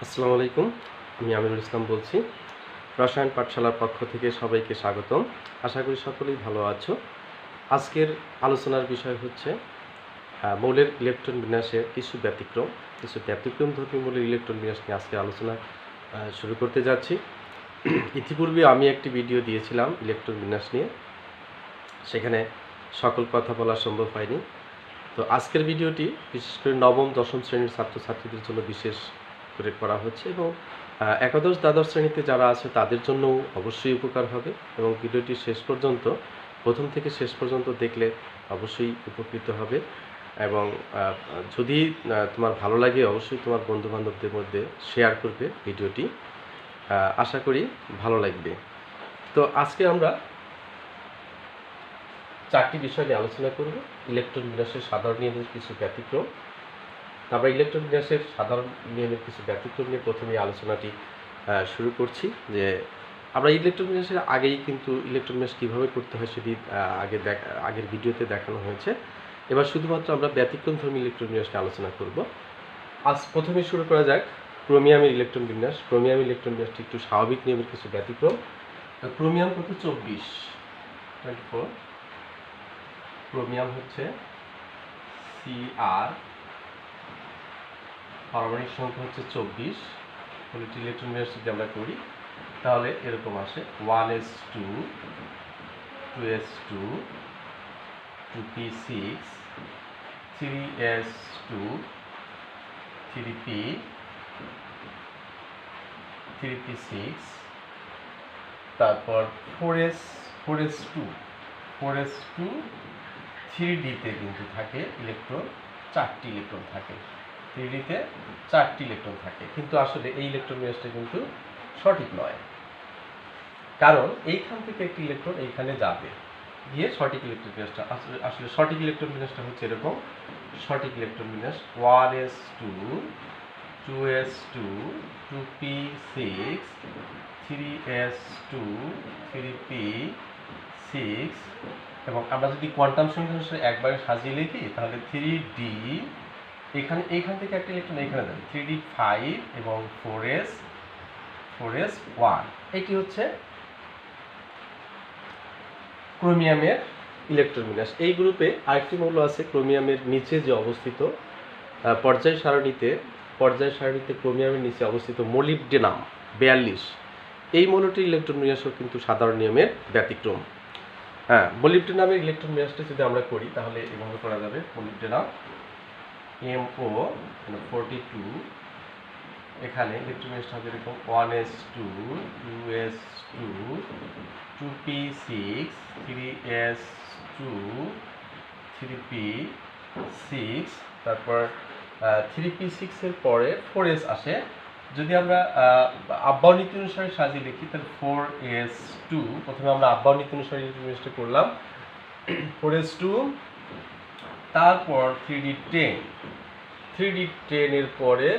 আসসালামু আলাইকুম। আমি আমিনুল ইসলাম বলছি। রসায়ন পাঠশালার পক্ষ থেকে সবাইকে স্বাগতম। আশা করি সকলেই ভালো আছো। আজকের আলোচনার বিষয় হচ্ছে মৌলের ইলেকট্রন বিন্যাসের কিছু ব্যতিক্রমধর্মী মৌলের ইলেকট্রন বিন্যাস নিয়ে আজকে আলোচনা শুরু করতে যাচ্ছি। ইতিপূর্বে আমি একটি ভিডিও দিয়েছিলাম ইলেকট্রন বিন্যাস নিয়ে, সেখানে সকল কথা বলা সম্ভব হয়নি। তো আজকের ভিডিওটি বিশেষ করে নবম দশম শ্রেণীর ছাত্রছাত্রীদের জন্য বিশেষ করে করা হচ্ছে এবং একাদশ দ্বাদশ শ্রেণীতে যারা আছে তাদের জন্যও অবশ্যই উপকার হবে এবং ভিডিওটি প্রথম থেকে শেষ পর্যন্ত দেখলে অবশ্যই উপকৃত হবে এবং যদি তোমার ভালো লাগে অবশ্যই তোমার বন্ধুবান্ধবদের মধ্যে শেয়ার করবে ভিডিওটি। আশা করি ভালো লাগবে। তো আজকে আমরা চারটি বিষয় নিয়ে আলোচনা করব। ইলেকট্রন বিন্যাসের সাধারণ নিয়মের কিছু ব্যতিক্রম, আমরা ইলেকট্রন বিন্যাসের সাধারণ নিয়মের কিছু ব্যতিক্রম নিয়ে প্রথমে আলোচনাটি শুরু করছি। যে আমরা ইলেকট্রন বিন্যাসের আগেই কিন্তু ইলেকট্রন বিন্যাস কীভাবে করতে হয় সেটি আগের ভিডিওতে দেখানো হয়েছে। এবার শুধুমাত্র আমরা ব্যতিক্রমধর্মী ইলেকট্রন বিন্যাস নিয়ে আলোচনা করব। আজ প্রথমে শুরু করা যাক ক্রোমিয়ামের ইলেকট্রন বিন্যাস। ক্রোমিয়াম ইলেকট্রন বিন্যাসটি একটু স্বাভাবিক নিয়মের কিছু ব্যতিক্রম। ক্রোমিয়াম কত 24 ক্রোমিয়াম হচ্ছে Cr, পারমাণবিক সংখ্যা হচ্ছে 24। পলিটি ইলেকট্রন বিন্যাস যদি আমরা করি তাহলে এরকম আসে 1s2 2s2 2p6 3s2 3p 3p6, তারপর 4s2 3d-তে কিন্তু থাকে ইলেকট্রন, 4টি ইলেকট্রন থাকে 3d-তে 4টি ইলেকট্রন থাকে। কিন্তু আসলে এই ইলেকট্রন বিন্যাসটা কিন্তু সঠিক নয়, কারণ এইখান থেকে একটি ইলেকট্রন এইখানে যাবে, গিয়ে সঠিক ইলেকট্রন বিন্যাসটা আসলে সঠিক ইলেকট্রন বিন্যাসটা হচ্ছে এরকম। সঠিক ইলেকট্রন বিন্যাস 1s2 2s2 2p6 3s2 3p6, এবং আমরা যদি কোয়ান্টাম সংখ্যা অনুসারে একবারে সাজিয়ে লিখি তাহলে 3d, এইখান থেকে একটা ইলেকট্রন এখানে যাবে 3d5 এবং 4s1। এটি হচ্ছে ক্রোমিয়ামের ইলেকট্রন বিন্যাস। এই গ্রুপে আরেকটি মৌল আছে ক্রোমিয়ামের নিচে যে অবস্থিত পর্যায় সারণীতে ক্রোমিয়ামের নিচে অবস্থিত মোলিবডেনাম 42। এই মৌলটির ইলেকট্রন বিন্যাসও কিন্তু সাধারণ নিয়মের ব্যতিক্রম। মোলিবডেনামের ইলেকট্রন বিন্যাসটা যদি আমরা করি তাহলে এভাবে করা যাবে। মোলিবডেনাম MO42, এখানে ইলেকট্রন বিন্যাসটা হবে এরকম 1s2 2s2 2p6 3s2 3p6, তারপর 3p6 এর পরে 4s আসে। যদি আমরা আব্বাও নীতি অনুসারে সাজিয়ে লিখি তাহলে 4s2, প্রথমে আমরা আব্বাও নীতি অনুসারে ইলেকট্রন করলাম 4s2, তারপর 3d10 এর পরে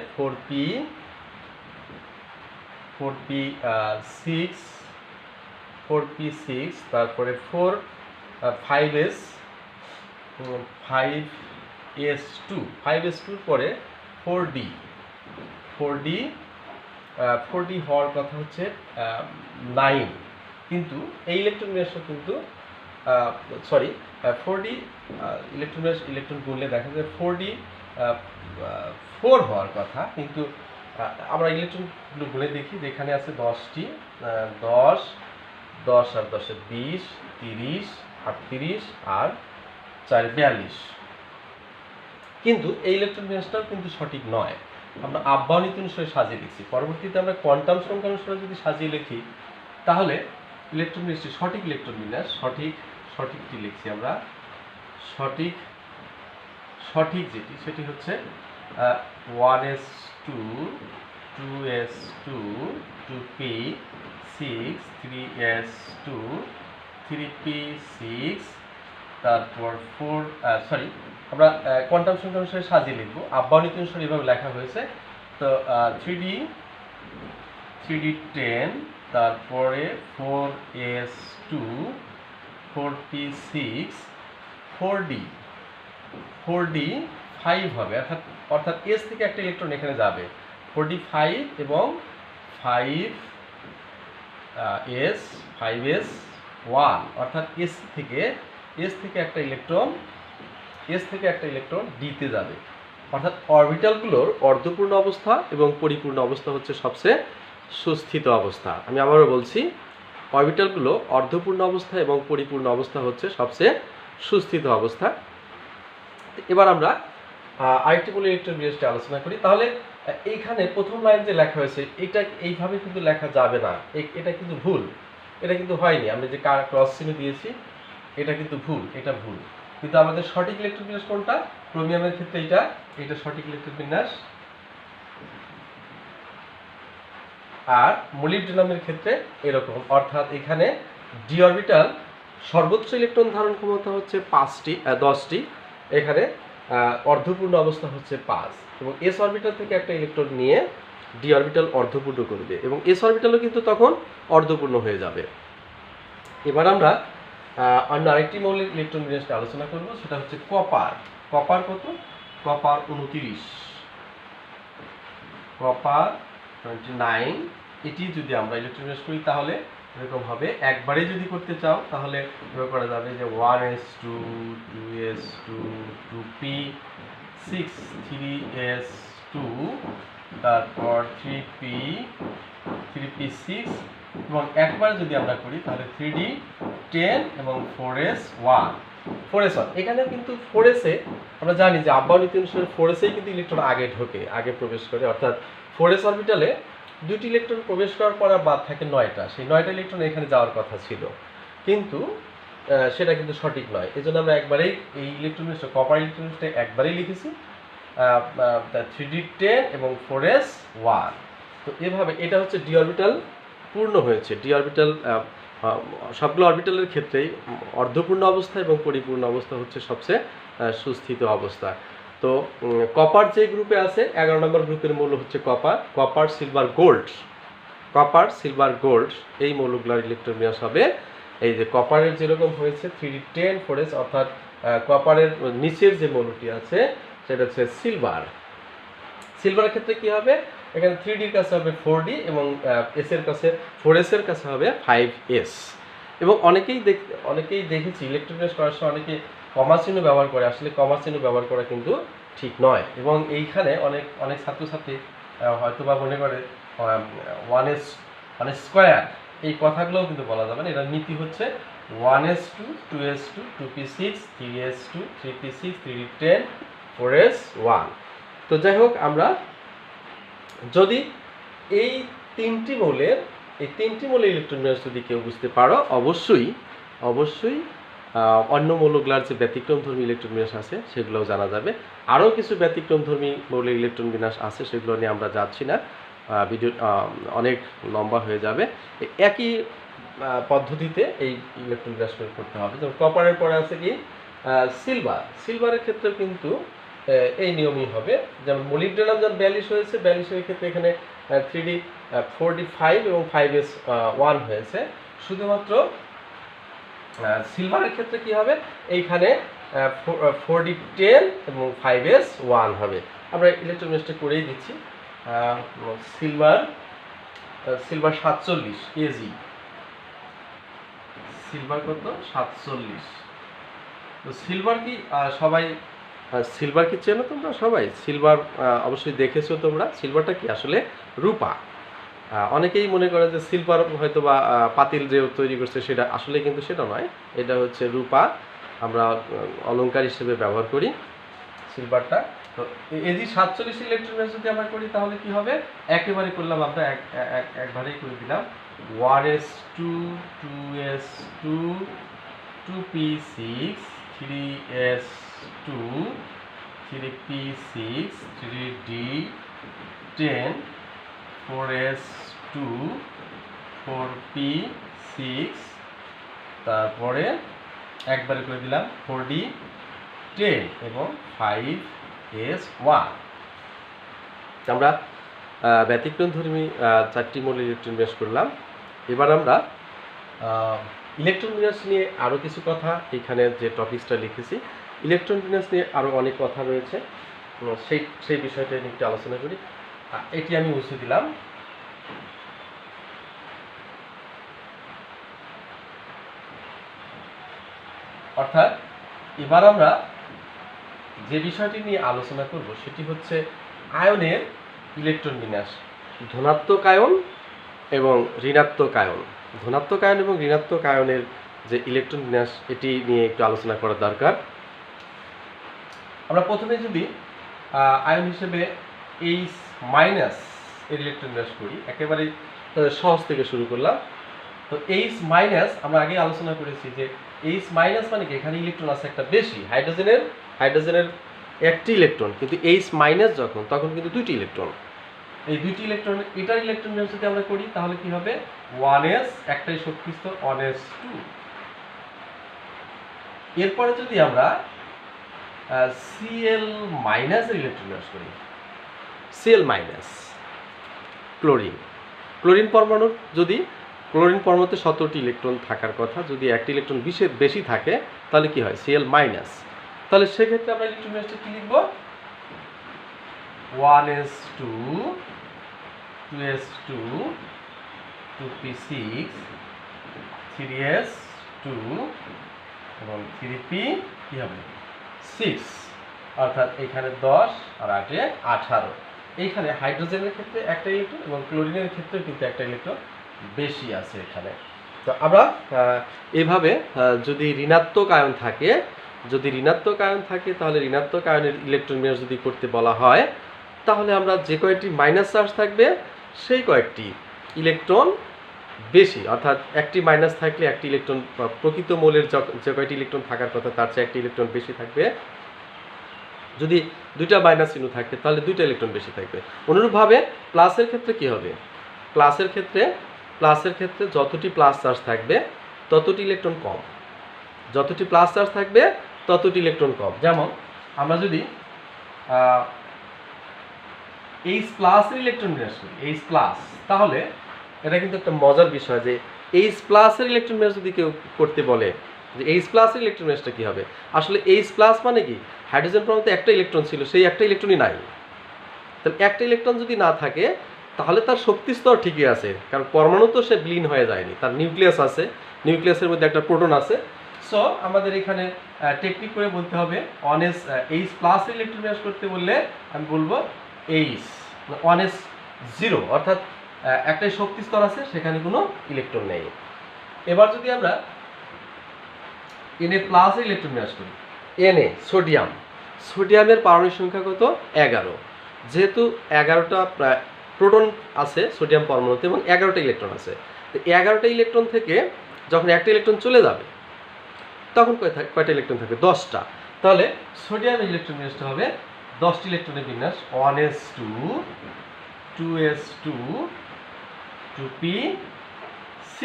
4p6, তারপরে 5s2 পরে 4d হওয়ার কথা হচ্ছে 9, কিন্তু এই ইলেকট্রন বিন্যাসটা কিন্তু 4d ইলেকট্রন গুনলে দেখা যায় 4d4 হওয়ার কথা, কিন্তু আমরা ইলেকট্রনগুলো গুনে দেখি যেখানে আছে 10টি, 10 আর 10 20 30 38 আর 4 42, কিন্তু এই ইলেকট্রন বিন্যাসটাও কিন্তু সঠিক নয়। আমরা আব্বাও নীতি অনুসারে সাজিয়ে লিখছি, পরবর্তীতে আমরা কোয়ান্টাম সংখ্যা অনুসারে যদি সাজিয়ে লিখি তাহলে ইলেকট্রন বিন্যাসটি সঠিক ইলেকট্রন বিন্যাস সঠিকটি লিখছি আমরা। সঠিক যেটি সেটি হচ্ছে 1s2 2s2 2p6 3s2 3p6, তারপর আমরা কোয়ান্টাম সংখ্যা অনুসারে সাজিয়ে লিখবো। আব্বাও নীতি অনুসারে এভাবে লেখা হয়েছে। তো 3d10, তারপরে 4s2 4p6 4d5 হবে, অর্থাৎ এস থেকে একটা ইলেকট্রন এখানে যাবে 45 এবং 5s অর্থাৎ এস থেকে একটা ইলেকট্রন ডিতে যাবে। অর্থাৎ অরবিটালগুলোর অর্ধপূর্ণ অবস্থা এবং পরিপূর্ণ অবস্থা হচ্ছে সবচেয়ে সুস্থিত অবস্থা। আমি আবারও বলছি, অরবিটালগুলো অর্ধপূর্ণ অবস্থা এবং পরিপূর্ণ অবস্থা হচ্ছে সবচেয়ে সুস্থিত অবস্থা। এবার আমরা আরেকটি মৌলিক ইলেকট্রন বিন্যাসটি আলোচনা করি। তাহলে এইখানে প্রথম লাইন যে লেখা হয়েছে এটা এইভাবে কিন্তু লেখা যাবে না, এটা কিন্তু ভুল, এটা কিন্তু হয়নি। আমরা যে ক্রস চিহ্ন দিয়েছি এটা কিন্তু ভুল, এটা ভুল। কিন্তু আমাদের সঠিক ইলেকট্রন বিন্যাস কোনটা? ক্রোমিয়ামের ক্ষেত্রে এটা সঠিক ইলেকট্রন বিন্যাস, আর মোলিবডেনামের ক্ষেত্রে এরকম। অর্থাৎ এখানে ডি অরবিটাল সর্বোচ্চ ইলেকট্রন ধারণ ক্ষমতা হচ্ছে 10টি, এখানে অর্ধপূর্ণ অবস্থা হচ্ছে 5, এবং এস অরবিটাল থেকে একটা ইলেকট্রন নিয়ে ডি অরবিটাল অর্ধপূর্ণ করবে এবং এস অরবিটালও কিন্তু তখন অর্ধপূর্ণ হয়ে যাবে। এবার আমরা অন্য আরেকটি মৌলিক ইলেকট্রন বিন্যাসটি আলোচনা করব, সেটা হচ্ছে কপার। কপার কত? Copper 29, copper 29। এটি যদি আমরা ইলেকট্রন বিন্যাস করি তাহলে এরকম হবে। একবারে যদি করতে চাও তাহলে এভাবে করা যাবে যে 1s2 2s2 2p6 3s2 তারপর 3p6, এবং একবারে যদি আমরা করি তাহলে 3d10 এবং 4s1। এখানে কিন্তু 4s এ আমরা জানি যে আব্বাও নীতি অনুসারে 4s-এই কিন্তু ইলেকট্রন আগে ঢোকে, আগে প্রবেশ করে। অর্থাৎ 4s অরবিটালে দুটি ইলেকট্রন প্রবেশ করার পর বাদ থাকে 9টা। সেই 9টা ইলেকট্রন এখানে যাওয়ার কথা ছিল, কিন্তু সেটা কিন্তু সঠিক নয়। এই জন্য আমরা একবারেই এই ইলেকট্রন কপার ইলেকট্রন একবারেই লিখেছি 3d10 এবং 4s1। তো এভাবে এটা হচ্ছে ডি অরবিটাল পূর্ণ হয়েছে। ডি অরবিটাল সবগুলো অরবিটালের ক্ষেত্রেই অর্ধপূর্ণ অবস্থা এবং পরিপূর্ণ অবস্থা হচ্ছে সবচেয়ে সুস্থিত অবস্থা। তো কপার যে গ্রুপে আছে 11 নম্বর গ্রুপের মৌল হচ্ছে কপার সিলভার গোল্ড। এই মৌলগুলোর ইলেকট্রন বিন্যাস হবে এই যে কপারের যেরকম হয়েছে 3d10 4s, অর্থাৎ কপারের নিচের যে মৌলটি আছে সেটা হচ্ছে সিলভারের ক্ষেত্রে কি হবে? এখানে 3d-র কাছে হবে 4d এবং s-এর কাছে 4s-এর কাছে হবে 5s। এবং অনেকেই দেখেছি ইলেকট্রন বিন্যাস করার সময় অনেকে কমা চিহ্ন ব্যবহার করে। আসলে কমা চিহ্ন ব্যবহার করা কিন্তু ঠিক নয়, এবং এইখানে অনেক ছাত্রছাত্রী হয়তো বা মনে করে 1s স্কয়ার, এই কথাগুলোও কিন্তু বলা যাবে না। এটার নীতি হচ্ছে 1s2 2s2 2p6 3s2 3p6 3d10 4s1। তো যাই হোক, আমরা যদি এই তিনটি মৌলের ইলেকট্রন বিন্যাস যদি কেউ বুঝতে পারো, অবশ্যই অন্য মৌলগুলোর যে ব্যতিক্রমধর্মী ইলেকট্রন বিন্যাস আছে সেগুলোও জানা যাবে। আরও কিছু ব্যতিক্রমধর্মী মৌলিক ইলেকট্রন বিন্যাস আছে, সেগুলো নিয়ে আমরা যাচ্ছি না, ভিডিও অনেক লম্বা হয়ে যাবে। একই পদ্ধতিতে এই ইলেকট্রন বিন্যাস করতে হবে। যেমন কপারের পরে আছে কি সিলভারের ক্ষেত্রে কিন্তু এই নিয়মই হবে। যেমন মোলিবডেনাম যখন 42 হয়েছে, 42-এর ক্ষেত্রে এখানে 3d 4d5 এবং 5s1 হয়েছে। শুধুমাত্র সিলভারের ক্ষেত্রে কি হবে? এইখানে 4d10 এবং 5s1 হবে। আমরা ইলেকট্রন বিন্যাসটা করেই দিচ্ছি। সিলভার 47 Ag, সিলভার কত? 47। তো সিলভার কি সবাই সিলভার কি চেনো তোমরা সবাই? সিলভার অবশ্যই দেখেছো তোমরা। সিলভারটা কি আসলে? রূপা। অনেকেই মনে করে যে সিলভার হয়তো বা পাতিল যে তৈরি করছে সেটা, আসলে কিন্তু সেটা নয়, এটা হচ্ছে রূপা। আমরা অলংকার হিসেবে ব্যবহার করি সিলভারটা। তো এই যে 47 ইলেকট্রন বিন্যাস যদি আমরা করি তাহলে কি হবে? একেবারে করলাম আমরা, একবারেই করে দিলাম 1s2 2s2 2p6 3s2 3p6 3d10 4s2 4p6, তারপরে একবারে করে দিলাম 4d10 এবং 5s1। আমরা ব্যতিক্রমধর্মী 4টি মৌলিক ইলেকট্রন বিন্যাস করলাম। এবার আমরা ইলেকট্রন বিন্যাস নিয়ে আরও কিছু কথা, এখানে যে টপিকসটা লিখেছি ইলেকট্রন বিন্যাস নিয়ে আরও অনেক কথা রয়েছে, সেই বিষয়টা নিয়ে একটু আলোচনা করি। এটি আমি মুছে দিলাম। অর্থাৎ এবার আমরা যে বিষয়টি নিয়ে আলোচনা করব সেটি হচ্ছে আয়নের ইলেকট্রন বিন্যাস, ধনাত্মক আয়ন এবং ঋণাত্মক আয়ন। ধনাত্মক আয়ন এবং ঋণাত্মক আয়নের যে ইলেকট্রন বিন্যাস এটি নিয়ে একটু আলোচনা করা দরকার। আমরা প্রথমে যদি আয়ন হিসেবে এইচ মাইনাস এর ইলেকট্রন বিন্যাস করি, একেবারে সহজ থেকে শুরু করলাম। তো এইচ মাইনাস আমরা আগে আলোচনা করেছি যে এইচ মাইনাস মানে কি, এখানে ইলেকট্রন আছে একটা বেশি, হাইড্রোজেনের একটি ইলেকট্রন, কিন্তু এইচ মাইনাস যখন তখন কিন্তু দুইটি ইলেকট্রন। এই দুইটি ইলেকট্রন, এটার ইলেকট্রন বিন্যাস যদি আমরা করি তাহলে কি হবে, 1s একটাই শক্তি স্তর 1s2। এরপরে যদি আমরা Cl মাইনাস এর ইলেকট্রন বিন্যাস করি, Cl মাইনাস ক্লোরিন পরমাণুর, যদি ক্লোরিন পরমাণুতে 17টি ইলেকট্রন থাকার কথা, যদি একটি ইলেকট্রন বেশি থাকে তাহলে কি হয়, Cl মাইনাস। তাহলে সেক্ষেত্রে আমরা ইলেকট্রন বিন্যাসটা কি লিখব, 1s2 2s2 2p6 3s2 এবং 3p কি হবে 6, অর্থাৎ এখানে 10 আর 8 18। এইখানে হাইড্রোজেনের ক্ষেত্রে একটা ইলেকট্রন এবং ক্লোরিনের ক্ষেত্রে কিন্তু একটা ইলেকট্রন বেশি আছে এখানে। তো আমরা এইভাবে যদি ঋণাত্মক আয়ন থাকে তাহলে ঋণাত্মক আয়নের ইলেকট্রন বিন্যাস যদি করতে বলা হয় তাহলে আমরা যে কয়েকটি মাইনাস চার্জ থাকবে সেই কয়েকটি ইলেকট্রন বেশি, অর্থাৎ একটি মাইনাস থাকলে একটি ইলেকট্রন, প্রকৃত মৌলের যে কয়টি ইলেকট্রন থাকার কথা তার চেয়ে একটি ইলেকট্রন বেশি থাকবে। যদি দুইটা মাইনাস চিহ্ন থাকে তাহলে দুইটা ইলেকট্রন বেশি থাকবে। অনুরূপভাবে প্লাসের ক্ষেত্রে কি হবে, প্লাসের ক্ষেত্রে যতটি প্লাস চার্জ থাকবে ততটি ইলেকট্রন কম, যতটি প্লাস চার্জ থাকবে ততটি ইলেকট্রন কম। যেমন আমরা যদি এইচ প্লাস এর ইলেকট্রন বিন্যাস করি, এইচ প্লাস, তাহলে এটা কিন্তু একটা মজার বিষয় যে এইচ প্লাস এর ইলেকট্রন বিন্যাস যদি কেউ করতে বলে যে এইচ প্লাস এর ইলেকট্রন বিন্যাসটা কি হবে, আসলে এইচ প্লাস মানে কি, হাইড্রোজেন পরমাণুতে একটা ইলেকট্রন ছিল, সেই একটা ইলেকট্রনই নাই। তাহলে একটা ইলেকট্রন যদি না থাকে তাহলে তার শক্তি স্তর ঠিকই আছে, কারণ পরমাণু তো সে বিলীন হয়ে যায়নি, তার নিউক্লিয়াস আছে, নিউক্লিয়াসের মধ্যে একটা প্রোটন আছে। সো আমাদের এখানে টেকনিক করে বলতে হবে, এইচ প্লাস এর ইলেকট্রন বিন্যাস করতে বললে আমি বলবো এইচ 1s0, অর্থাৎ একটাই শক্তি স্তর আছে, সেখানে কোনো ইলেকট্রন নেই। এবার যদি আমরা Na প্লাস এর ইলেকট্রন বিন্যাস করি, Na সোডিয়ামের পারমাণবিক সংখ্যা কত, 11। যেহেতু 11টা প্রোটন আছে সোডিয়াম পরমাণুতে এবং 11টা ইলেকট্রন আছে, তো 11টা ইলেকট্রন থেকে যখন একটা ইলেকট্রন চলে যাবে তখন কয়টা ইলেকট্রন থাকবে, 10টা। তাহলে সোডিয়ামের ইলেকট্রন বিন্যাসটা হবে 10টি ইলেকট্রনের বিন্যাস, 1s2 2s2 2p6,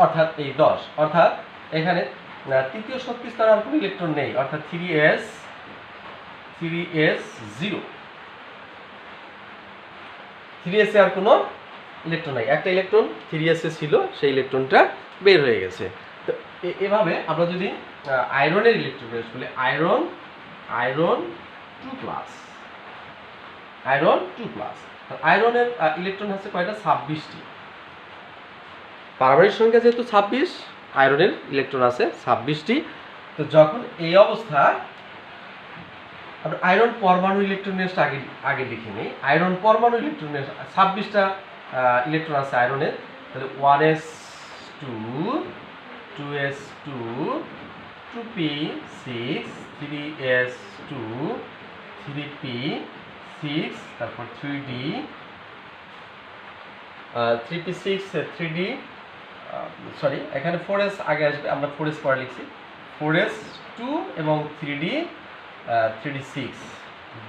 অর্থাৎ এই 10, অর্থাৎ এখানে তৃতীয় শক্তি স্তর আর কোনো ইলেকট্রন নেই, অর্থাৎ 3s0, 3s এ আর কোনো ইলেকট্রন নাই, একটা ইলেকট্রন 3s এ ছিল, সেই ইলেকট্রনটা বের হয়ে গেছে। তো এভাবে আমরা যদি আয়রনের ইলেকট্রন বিন্যাস বলি, আয়রন 2 প্লাস, আয়রনের ইলেকট্রন হচ্ছে কয়টা, 26টি। পারমাণবিক সংখ্যা যেহেতু 26, আয়রনের ইলেকট্রন আছে 26টি। তো যখন এই অবস্থা, আমরা আয়রন পরমাণু ইলেকট্রন বিন্যাসটা আগে লিখে নিই। আয়রন পরমাণু ইলেকট্রন বিন্যাস 26টা ইলেকট্রন আছে আয়রনের, তাহলে 1s2 2s2 2p6 3s2 3p6, তারপর 3d 3p6 3d, সরি এখানে 4s আগে আসবে, আমরা 4s পরে লিখছি, 4s2 এবং 3d 3d6,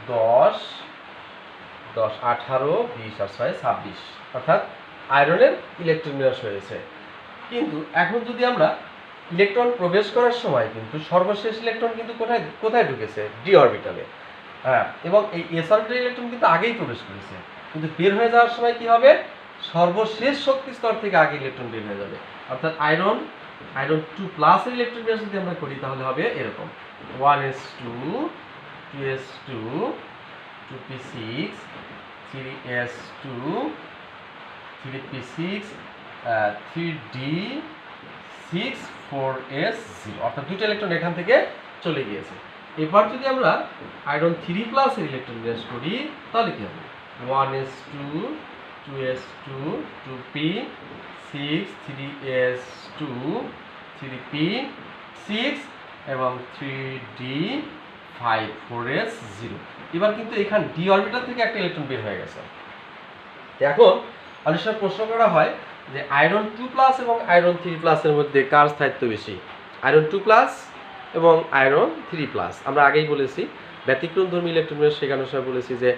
10 10 18 20 আর 6 26, অর্থাৎ আয়রনের ইলেকট্রন বিন্যাস হয়েছে। কিন্তু এখন যদি আমরা ইলেকট্রন প্রবেশ করার সময় কিন্তু সর্বশেষ ইলেকট্রন কিন্তু কোথায় ঢুকেছে, ডি অরবিটালে, হ্যাঁ, এবং এই এস অরবিটাল ইলেকট্রন কিন্তু আগেই প্রবেশ করেছে, কিন্তু বের হয়ে যাওয়ার সময় কি হবে, সর্বশেষ শক্তি স্তর থেকে আগে ইলেকট্রন বের হয়ে যাবে। অর্থাৎ আয়রন 2 প্লাস এর ইলেকট্রন বিন্যাস যদি আমরা করি তাহলে হবে এরকম, 1s2 2s2 2p6 3s2 3p6 3d6 4s0, অর্থাৎ দুটো ইলেকট্রন এখান থেকে চলে গিয়েছে। এবার যদি আমরা আয়রন 3+ এর ইলেকট্রন বিন্যাস করি তাহলে কি হবে? 1s2 2s2 2p6 3s2 3p6 এবং 3d5 4s0। এবার কিন্তু এখানে ডি অরবিটাল থেকে একটা ইলেকট্রন বের হয়ে গেছে। এখন অনেক সময় প্রশ্ন করা হয় যে আয়রন 2+ এবং আয়রন 3+ এর মধ্যে কার স্থায়িত্ব বেশি? আয়রন 2+ এবং আয়রন 3+। আমরা আগেই বলেছি ব্যতিক্রমধর্মী ইলেকট্রন বিন্যাস শেখানোর সময় বলেছি যে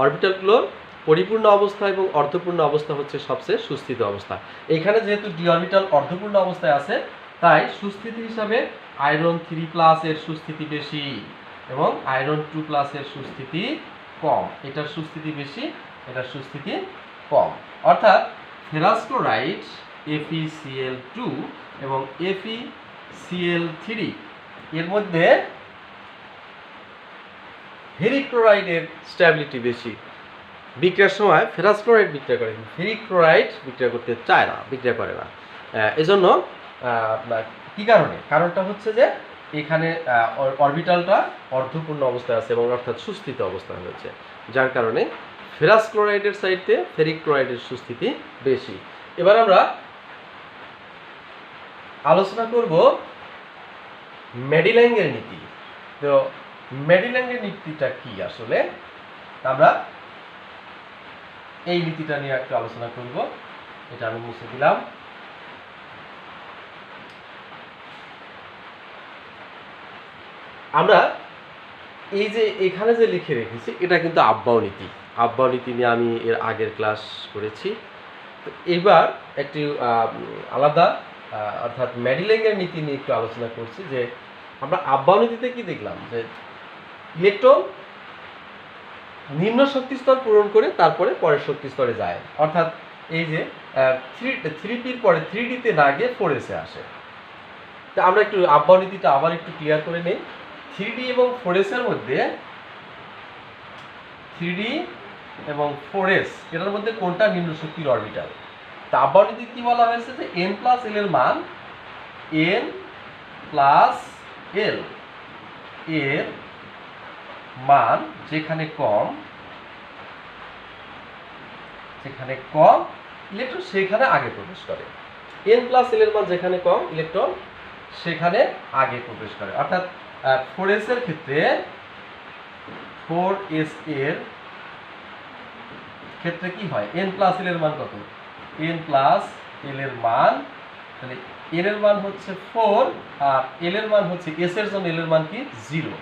অরবিটালগুলোর পরিপূর্ণ অবস্থা এবং অর্ধপূর্ণ অবস্থা হচ্ছে সবচেয়ে সুস্থিত অবস্থা। এইখানে যেহেতু ডি অরবিটাল অর্ধপূর্ণ অবস্থায় আছে তাই সুস্থিতি হিসাবে আয়রন 3+ এর সুস্থিতি বেশি এবং আয়রন 2+ এর সুস্থিতি কম। এটার সুস্থিতি বেশি, এটার সুস্থিতি কম। অর্থাৎ ফেরাস ক্লোরাইড FeCl2 এবং FeCl3 এর মধ্যে ফেরিক ক্লোরাইডের স্ট্যাবিলিটি বেশি। বিক্রিয়ার সময় ফেরাস ক্লোরাইড বিক্রিয়া করে, ফেরিক ক্লোরাইড বিক্রিয়া করতে চায় না, বিক্রিয়া করে না। এজন্য কি কারণে? কারণটা হচ্ছে যে এখানে অরবিটালটা অর্ধপূর্ণ অবস্থায় আছে এবং অর্থাৎ সুস্থিত অবস্থায় হয়েছে, যার কারণে ফেরাস ক্লোরাইডের সাইডে ফেরিক ক্লোরাইডের সুস্থিতি বেশি। এবার আমরা আলোচনা করব মেডিল্যাংয়ের নীতি। তো মেডিল্যাংয়ের নীতিটা কি আসলে? আমরা এই নীতিটা নিয়ে একটু আলোচনা করব। এটা আমি মুছে দিলাম। আমরা এই যে এখানে যে লিখে রেখেছি এটা কিন্তু আব্বাও নীতি। আব্বাও নীতি নিয়ে আমি এর আগের ক্লাস করেছি। তো এবার একটি আলাদা অর্থাৎ মেডিল্যাংয়ের নীতি নিয়ে একটু আলোচনা করছি। যে আমরা আব্বাও নীতিতে কি দেখলাম? যে ইলেকট্রন নিম্ন শক্তি স্তর পূরণ করে তারপরে পরের শক্তি স্তরে যায়। অর্থাৎ এই যে 3p-র পরে 3d-তে না গিয়ে 4s-এ আসে। তা আমরা একটু আব্বাও নীতিটা আবার একটু ক্লিয়ার করে নেই। 3d এবং 4s-এর মধ্যে 3d এবং 4s এটার মধ্যে কোনটা নিম্ন শক্তির অরবিটাল? তা আব্বাও নীতি কি বলা হয়েছে? যে n+l এর মান n+l এর মান যেখানে কম ইলেকট্রন সেখানে আগে প্রবেশ করে। n+l এর মান যেখানে কম ইলেকট্রন সেখানে আগে প্রবেশ করে। অর্থাৎ 4s এর ক্ষেত্রে 4s এর ক্ষেত্রে কি হয়? n+l এর মান কত? n+l এর মান, তাহলে n এর মান হচ্ছে 4 আর l এর মান হচ্ছে s এর জন্য l এর মান কি? 0,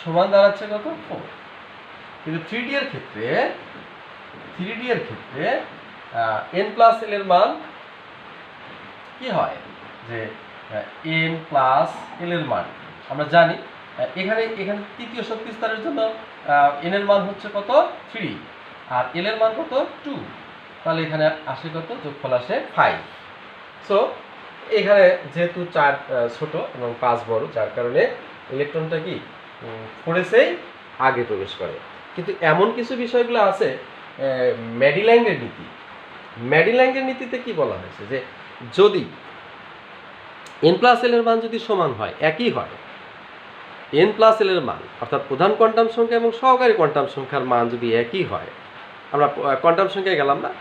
সমান দাঁড়াচ্ছে কত? 4। কিন্তু 3d এর ক্ষেত্রে n+l এর মান কি হয়? যে n+l এর মান আমরা জানি এখানে তৃতীয় শক্তি স্তরের জন্য n এর মান হচ্ছে কত? 3 আর l এর মান কত? 2। তাহলে এখানে আসে কত? যোগফল আসে 5। সো এখানে যেহেতু 4 ছোট এবং 5 বড়, যার কারণে ইলেকট্রনটা কি 4s-এই আগে প্রবেশ করে। কিন্তু এমন কিছু বিষয়গুলো আছে মেডিল্যাংয়ের নীতি। মেডিল্যাংয়ের নীতিতে কি বলা হয়েছে? যে যদি n+l এর মান যদি সমান হয়, একই হয়, n+l এর মান অর্থাৎ প্রধান কোয়ান্টাম সংখ্যা এবং সহকারী কোয়ান্টাম সংখ্যার মান যদি একই হয়, আমরা কোয়ান্টাম সংখ্যায় গেলাম না,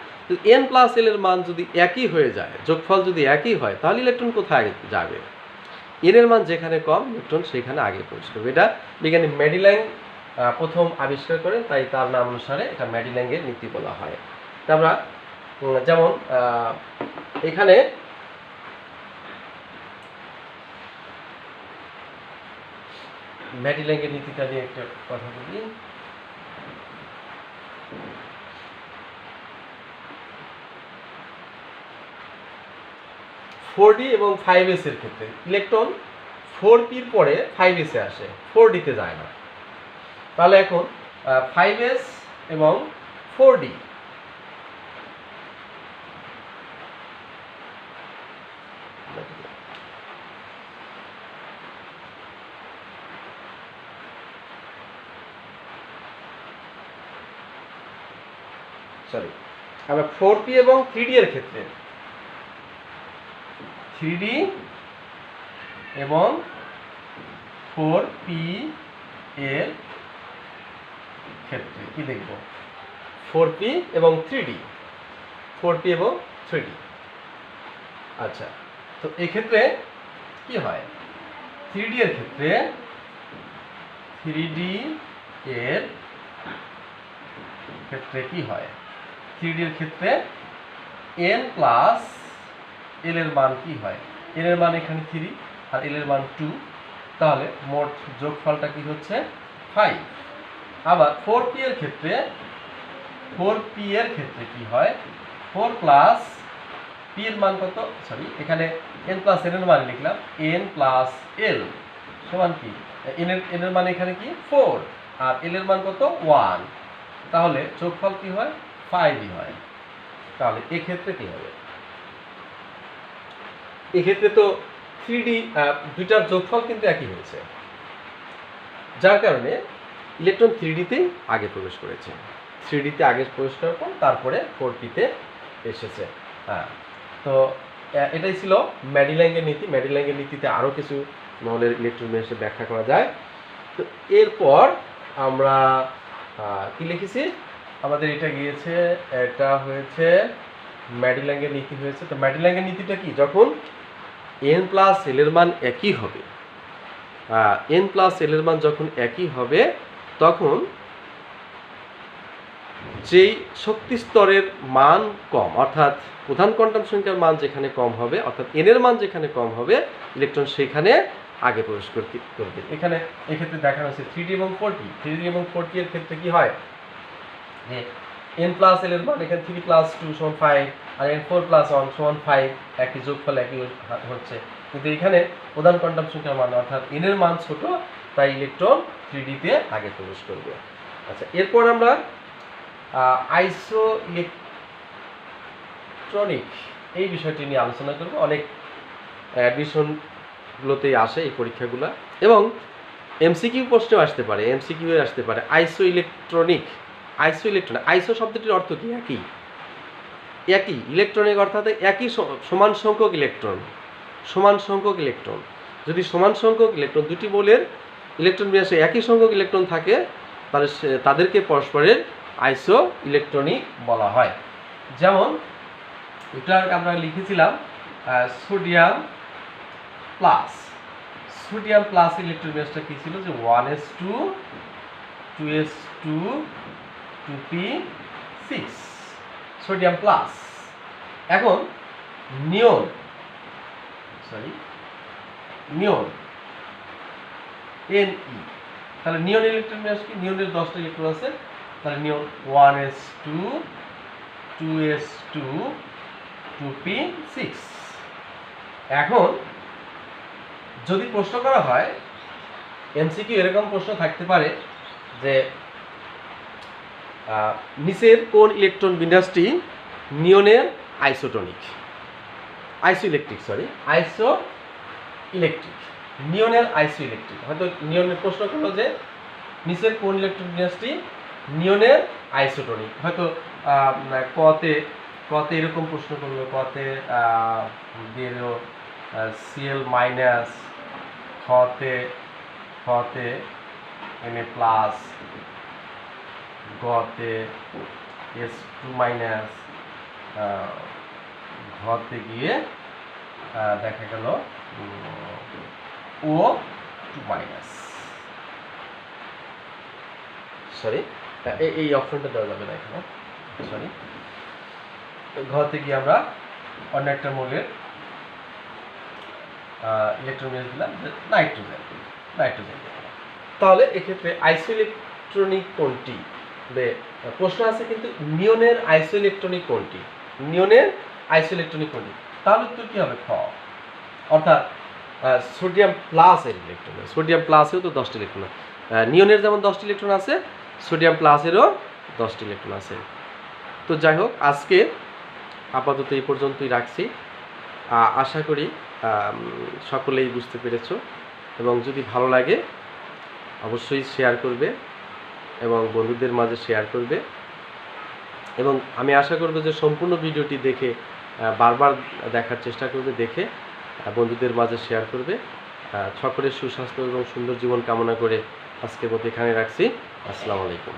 n+l এর মান যদি একই হয়ে যায়, যোগফল যদি একই হয়, তাহলে ইলেকট্রন কোথায় যাবে? n এর মান যেখানে কম ইলেকট্রন সেখানে আগে প্রবেশ করবে। এটা বিজ্ঞানী মেডিল্যাং প্রথম আবিষ্কার করেন, তাই তার নাম অনুসারে এটা মেডিল্যাংয়ের নীতি বলা হয়। তা আমরা যেমন এখানে মেডিল্যাংয়ের নীতিটা নিয়ে একটা কথা বলি। (4d) এবং 5s এর ক্ষেত্রে ইলেকট্রন 4p-র পরে 5s-এ আসে, 4d-তে যায় না। তাহলে এখন 5s এবং 4d সরি, আমরা 4p এবং 3d এর ক্ষেত্রে 3d এবং 4p এর ক্ষেত্রে কি দেখব? 4p এবং 3d, 4p এবং 3d। আচ্ছা, তো এই ক্ষেত্রে কি হয়? 3d এর ক্ষেত্রে 3d এর ক্ষেত্রে কি হয়? 3d এর ক্ষেত্রে n প্লাস l এর মান কি হয়? n এর মান এখানে 3 আর l এর মান 2, তাহলে মোট যোগফলটা কি হচ্ছে? 5। আবার 4p এর ক্ষেত্রে কি হয়? 4 প্লাস p এর মান কত? সরি, এখানে n প্লাস n এর মান লিখলাম, n প্লাস l সমান কি? n এর মান এখানে কি? 4 আর l এর মান কত? 1। তাহলে যোগফল কি হয়? 5ই হয়। তাহলে এই ক্ষেত্রে কি হবে? এই ক্ষেত্রে তো 3D দুইটার যোগফল কিন্তু একই হয়েছে, যার কারণে ইলেকট্রন 3D-তে আগে প্রবেশ করেছে। 3D-তে আগে প্রবেশ করার পর তারপরে 4p-তে এসেছে। হ্যাঁ, তো এটাই ছিল মেডিল্যাংয়ের নীতি। মেডিল্যাংয়ের নীতিতে আরও কিছু মৌলের ইলেকট্রন বিন্যাসে ব্যাখ্যা করা যায়। তো এরপর আমরা কি লিখেছি? আমাদের এটা গিয়েছে, এটা হয়েছে মেডিল্যাংয়ের নীতি হয়েছে। তো মেডিল্যাংয়ের নীতিটা কি? যখন n প্লাস l এর মান একই হবে, n প্লাস l এর মান যখন একই হবে, তখন যেই শক্তি স্তরের মান কম, অর্থাৎ প্রধান কোয়ান্টাম সংখ্যার মান যেখানে কম হবে, অর্থাৎ n এর মান যেখানে কম হবে, ইলেকট্রন সেখানে আগে প্রবেশ করবে। এখানে এক্ষেত্রে দেখানো হচ্ছে 3d এবং 4p। 3d এবং 4p এর ক্ষেত্রে কি হয়? যে n প্লাস l এর মান এখানে 3 প্লাস 2 সমান 5 আর n 4 প্লাস 1 সমান 5, একই যোগফল একই হচ্ছে। কিন্তু এখানে প্রধান কোয়ান্টাম সংখ্যার মান অর্থাৎ n এর মান ছোট, তাই ইলেকট্রন 3d-তে আগে প্রবেশ করবে। আচ্ছা, এরপর আমরা আইসো ইলেকট্রনিক এই বিষয়টি নিয়ে আলোচনা করব। অনেক অ্যাডমিশনগুলোতেই আসে এই পরীক্ষাগুলো, এবং এমসিকিউ প্রশ্নেও আসতে পারে, এমসিকিউ এ আসতে পারে। আইসো ইলেকট্রনিক, আইসো শব্দটির অর্থ কি? একই ইলেকট্রনিক অর্থাৎ একই সমান সংখ্যক ইলেকট্রন। যদি সমান সংখ্যক ইলেকট্রন, দুটি মৌলের ইলেকট্রন বিন্যাসে একই সংখ্যক ইলেকট্রন থাকে, তাহলে তাদেরকে পরস্পরের আইসো ইলেকট্রনিক বলা হয়। যেমন এটা আমরা লিখেছিলাম সোডিয়াম প্লাস ইলেকট্রন বিন্যাসটা কি ছিল? যে 1s2 2s2 2p6 sodium plus. এখন নিয়ন Ne, তাহলে নিয়ন ইলেকট্রন বিন্যাস কি? নিয়নের 10টা ইলেকট্রন আছে, তাহলে নিয়ন 1s2 2s2 2p6। এখন যদি প্রশ্ন করা হয়, এমসিকিউ এরকম প্রশ্ন থাকতে পারে যে নিচের কোন ইলেকট্রন বিন্যাসটি নিয়নের নিয়নের আইসোইলেকট্রিক। হয়তো নিয়নের প্রশ্ন করলো যে নিচের কোন ইলেকট্রন বিন্যাসটি নিয়নের আইসোটনিক। হয়তো কতে এরকম প্রশ্ন করলো, কতে দিয়ে দিল Cl মাইনাস, খতে Na প্লাস, গতে S2 মাইনাস, ঘতে গিয়ে দেখা গেল O2 মাইনাস। সরি, এই অপশনটা দেওয়া যাবে না এখানে, সরি। ঘতে গিয়ে আমরা অন্য একটা মৌলের ইলেকট্রন বিন্যাস দিলাম নাইট্রোজেন। তাহলে এক্ষেত্রে আইসোইলেকট্রনিক কোনটি? প্রশ্ন আছে কিন্তু নিয়নের আইসোইলেকট্রনিক কোনটি? তাহলে উত্তর কি হবে? খ। অর্থাৎ সোডিয়াম প্লাসের ইলেকট্রন। সোডিয়াম প্লাসেও তো 10টি ইলেকট্রন, নিয়নের যেমন 10টি ইলেকট্রন আছে, সোডিয়াম প্লাসেরও 10টি ইলেকট্রন আছে। তো যাই হোক, আজকে আপাতত এই পর্যন্তই রাখছি। আশা করি সকলেই বুঝতে পেরেছো, এবং যদি ভালো লাগে অবশ্যই শেয়ার করবে এবং বন্ধুদের মাঝে শেয়ার করবে। এবং আমি আশা করব যে সম্পূর্ণ ভিডিওটি দেখে বারবার দেখার চেষ্টা করবে, দেখে বন্ধুদের মাঝে শেয়ার করবে। সকলের সুস্বাস্থ্য এবং সুন্দর জীবন কামনা করে আজকের মতো এখানে রাখছি। আসসালামু আলাইকুম।